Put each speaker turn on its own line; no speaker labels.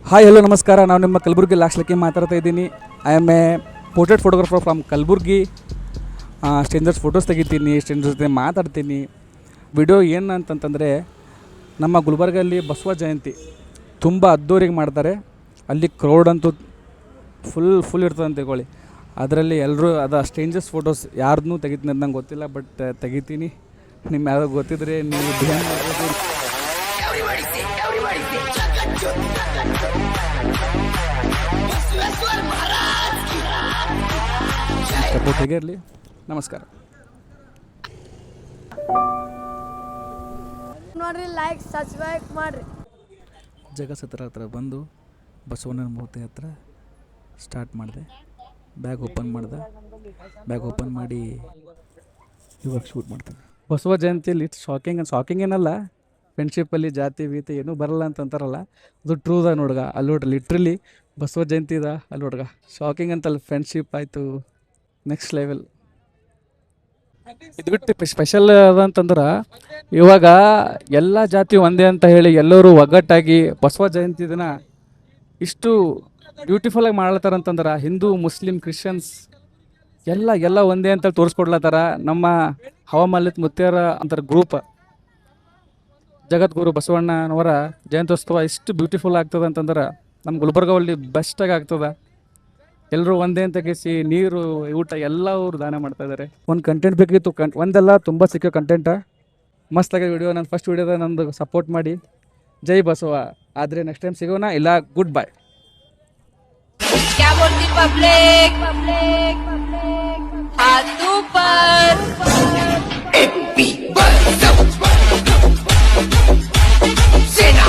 Hi hello ನಮಸ್ಕಾರ. ನಾವು ನಿಮ್ಮ ಕಲಬುರ್ಗಿ ಲಾಸ್ಟ್ಲಕ್ಕೆ ಮಾತಾಡ್ತಾ ಇದ್ದೀನಿ. I am a portrait photographer from Kalaburagi. Strangers photos ತೆಗಿತೀನಿ, ಸ್ಟ್ರೇಂಜರ್ಸ್ ಜೊತೆ ಮಾತಾಡ್ತೀನಿ. ವಿಡಿಯೋ ಏನು ಅಂತಂತಂದರೆ, ನಮ್ಮ ಗುಲ್ಬರ್ಗಲ್ಲಿ ಬಸವ ಜಯಂತಿ ತುಂಬ ಅದ್ದೂರಿಗೆ ಮಾಡ್ತಾರೆ. ಅಲ್ಲಿ ಕ್ರೌಡ್ ಅಂತೂ ಫುಲ್ ಇರ್ತದೆ ಅಂತ ತಿಳ್ಕೊಳ್ಳಿ. ಅದರಲ್ಲಿ ಎಲ್ಲರೂ ಸ್ಟ್ರೇಂಜರ್ಸ್ ಫೋಟೋಸ್ ಯಾರನ್ನೂ ತೆಗಿತೀನಿ ಅಂತ ನಂಗೆ ಗೊತ್ತಿಲ್ಲ, ಬಟ್ ತೆಗಿತೀನಿ. ನಿಮ್ಮ ಯಾರೋ ಗೊತ್ತಿದ್ರೆ ನೀವು ಧ್ಯಾನ ಮಾಡ್ಬೋದು. ಸಪೋರ್ಟ್ ಹೇಗೆ ಇರಲಿ. ನಮಸ್ಕಾರ.
ನೋಡ್ರಿ, ಲೈಕ್ ಸಬ್ಸ್ಕ್ರೈಬ್ ಮಾಡ್ರಿ.
ಜಗತ್ಸತ್ರ ಹತ್ರ ಬಂದು ಬಸವಣ್ಣನ ಮೂರ್ತಿ ಹತ್ರ ಸ್ಟಾರ್ಟ್ ಮಾಡಿದೆ. ಬ್ಯಾಗ್ ಓಪನ್ ಮಾಡಿ ಇವಾಗ ಶೂಟ್ ಮಾಡ್ತೀನಿ. ಬಸವ ಜಯಂತಿಯಲ್ಲಿ ಶಾಕಿಂಗ್ ಏನಲ್ಲ. ಫ್ರೆಂಡ್ಶಿಪ್ಪಲ್ಲಿ ಜಾತಿ ವೀತಿ ಏನೂ ಬರಲ್ಲ ಅಂತಂತಾರಲ್ಲ, ಅದು ಟ್ರೂದ ನೋಡ್ಗ. ಅಲ್ಲಿ ನೋಡ್ರಿ, ಲಿಟ್ರಲಿ ಬಸವ ಜಯಂತಿ ಇದೆ ಅಲ್ಲಿ ನೋಡ್ಗ. ಶಾಕಿಂಗ್ ಅಂತಲ್ಲ, ಫ್ರೆಂಡ್ಶಿಪ್ ಆಯಿತು ನೆಕ್ಸ್ಟ್ ಲೆವೆಲ್. ಇದು ಬಿಟ್ಟು ಸ್ಪೆಷಲ್ ಅದಂತಂದ್ರೆ, ಇವಾಗ ಎಲ್ಲ ಜಾತಿ ಒಂದೇ ಅಂತ ಹೇಳಿ ಎಲ್ಲರೂ ಒಗ್ಗಟ್ಟಾಗಿ ಬಸವ ಜಯಂತಿ ದಿನ ಇಷ್ಟು ಬ್ಯೂಟಿಫುಲ್ಲಾಗಿ ಮಾಡ್ಲತ್ತಾರಂತಂದ್ರೆ, ಹಿಂದೂ ಮುಸ್ಲಿಂ ಕ್ರಿಶ್ಚಿಯನ್ಸ್ ಎಲ್ಲ ಒಂದೇ ಅಂತ ತೋರಿಸ್ಕೊಡ್ಲತ್ತಾರ. ನಮ್ಮ ಹವಾಮಲ್ಲಿತ್ ಮುತ್ಯಾರ ಅಂತಾರೆ ಗ್ರೂಪ್, ಜಗದ್ಗುರು ಬಸವಣ್ಣನವರ ಜಯಂತ್ಯೋತ್ಸವ ಇಷ್ಟು ಬ್ಯೂಟಿಫುಲ್ ಆಗ್ತದೆ ಅಂತಂದ್ರೆ, ನಮ್ಮ ಗುಲ್ಬರ್ಗಲ್ಲಿ ಬೆಸ್ಟಾಗಿ ಆಗ್ತದೆ. ಎಲ್ಲರೂ ಒಂದೇ ಅಂತ ಕೇಸಿ ನೀರು ಊಟ ಎಲ್ಲ ಅವರು ದಾನ ಮಾಡ್ತಾ ಇದ್ದಾರೆ. ಒಂದು ಕಂಟೆಂಟ್ ಬೇಕಿತ್ತು, ಒಂದೆಲ್ಲ ತುಂಬ ಸಿಕ್ಕೋ ಕಂಟೆಂಟ. ಮಸ್ತಾಗಿ ವಿಡಿಯೋ, ನನ್ನ ಫಸ್ಟ್ ವಿಡಿಯೋದ ನಂದು ಸಪೋರ್ಟ್ ಮಾಡಿ. ಜೈ ಬಸವ. ಆದರೆ ನೆಕ್ಸ್ಟ್ ಟೈಮ್ ಸಿಗೋಣ, ಇಲ್ಲ ಗುಡ್ ಬಾಯ್.
क्या बोलती पब्लिक हाथ ऊपर सेना